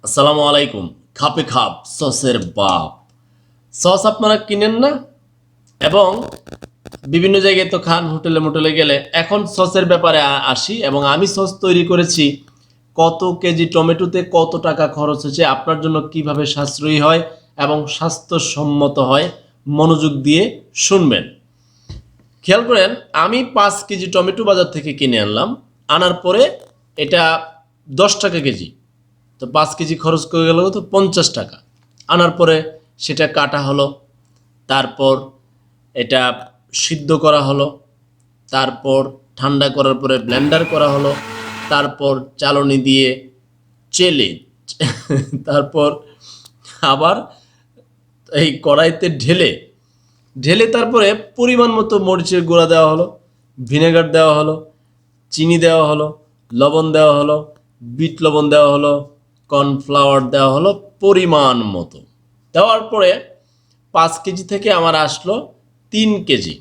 আসসালামু আলাইকুম। খাপে খাপ সসের বাপ। সস আপনারা কিনেন না এবং বিভিন্ন জায়গায় তো খান, হোটেলে মোটেলে গেলে। এখন সসের ব্যাপারে আসি এবং আমি সস তৈরি করেছি। কত কেজি টমেটোতে কত টাকা খরচ হয়েছে, আপনার জন্য কিভাবে সাশ্রয়ী হয় এবং স্বাস্থ্যসম্মত হয়, মনোযোগ দিয়ে শুনবেন। খেয়াল করেন, আমি 5 কেজি টমেটো বাজার থেকে কিনে আনলাম। আনার পরে এটা 10 টাকা কেজি, তো 5 কেজি খরচ করে গেল তো 50 টাকা। আনার পরে সেটা কাটা হলো, তারপর এটা সিদ্ধ করা হলো, তারপর ঠান্ডা করার পরে ব্লেন্ডার করা হলো, তারপর চালনি দিয়ে চেলে তারপর আবার এই কড়াইতে ঢেলে ঢেলে তারপরে পরিমাণ মতো মরিচের গুঁড়া দেওয়া হলো, ভিনেগার দেওয়া হলো, চিনি দেওয়া হলো, লবণ দেওয়া হলো, বিট লবণ দেওয়া হলো, কর্নফ্লাওয়ার দেওয়া হলো পরিমাণ মতো। দেওয়ার পরে 5 কেজি থেকে আমার আসলো 3 কেজি।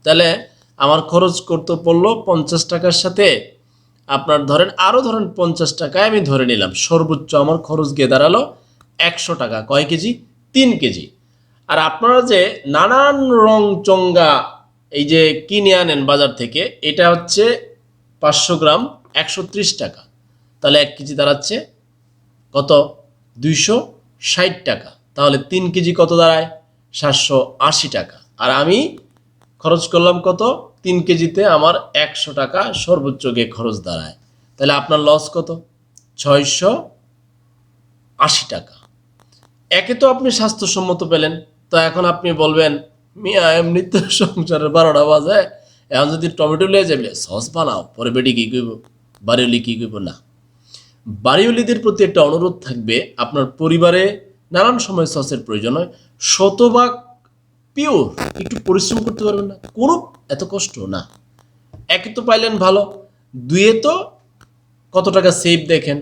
তাহলে আমার খরচ করতে পড়লো 50 টাকার সাথে আপনার ধরেন আরও ধরেন 50 টাকায় আমি ধরে নিলাম, সর্বোচ্চ আমার খরচ গিয়ে দাঁড়ালো 100 টাকা। কয় কেজি? 3 কেজি। আর আপনারা যে নানান রং চঙ্গা এই যে কিনে আনেন বাজার থেকে, এটা হচ্ছে 500 গ্রাম 130 টাকা। তাহলে 1 কেজি দাঁড়াচ্ছে কত? 260 টাকা। তাহলে 3 কেজি কত দাঁড়ায়? 780 টাকা। আর আমি খরচ করলাম কত? 3 কেজিতে আমার 100 টাকা সর্বোচ্চ গিয়ে খরচ দাঁড়ায়। তাহলে আপনার লস কত? 680 টাকা। একে তো আপনি স্বাস্থ্যসম্মত পেলেন। তো এখন আপনি বলবেন, মিয়া এমনি তো সংসারের 12টা বাজে, এখন যদি টমেটো লিয়ে যাবে সস বানাও, পরে বেটি কী করব, বাড়িওলি কী করব? না, বাড়িওয়ালিদের প্রতি একটা অনুরোধ থাকবে, আপনার পরিবারে নানান সময় সসের প্রয়োজন হয়, শতভাগ পিওর, একটু পরিশ্রম করতে পারবেন না? কোনো এত কষ্ট না। একে তো পাইলেন ভালো, দুয়ে তো কত টাকা সেভ দেখেন।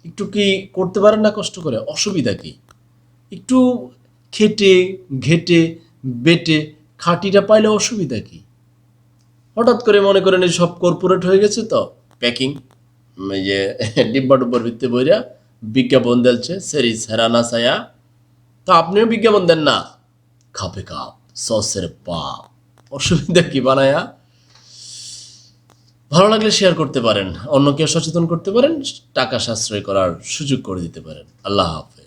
একটু কি করতে পারেন না কষ্ট করে? অসুবিধা কি? একটু খেটে ঘেটে বেটে খাঁটিটা পাইলে অসুবিধা কি? হঠাৎ করে মনে করেন এই সব কর্পোরেট হয়ে গেছে, তো প্যাকিং এই যে ডিব্বা ডুব্বার ভিত্তি বইরা বিজ্ঞাপন দিলছে সেরি সেরানা সায়া। তো আপনিও বিজ্ঞাপন দেন না, খাপে কাপ সসের পাপ। অসুবিধা কি বানায়া? ভালো লাগলে শেয়ার করতে পারেন, অন্যকে সচেতন করতে পারেন, টাকা সাশ্রয় করার সুযোগ করে দিতে পারেন। আল্লাহ হাফেজ।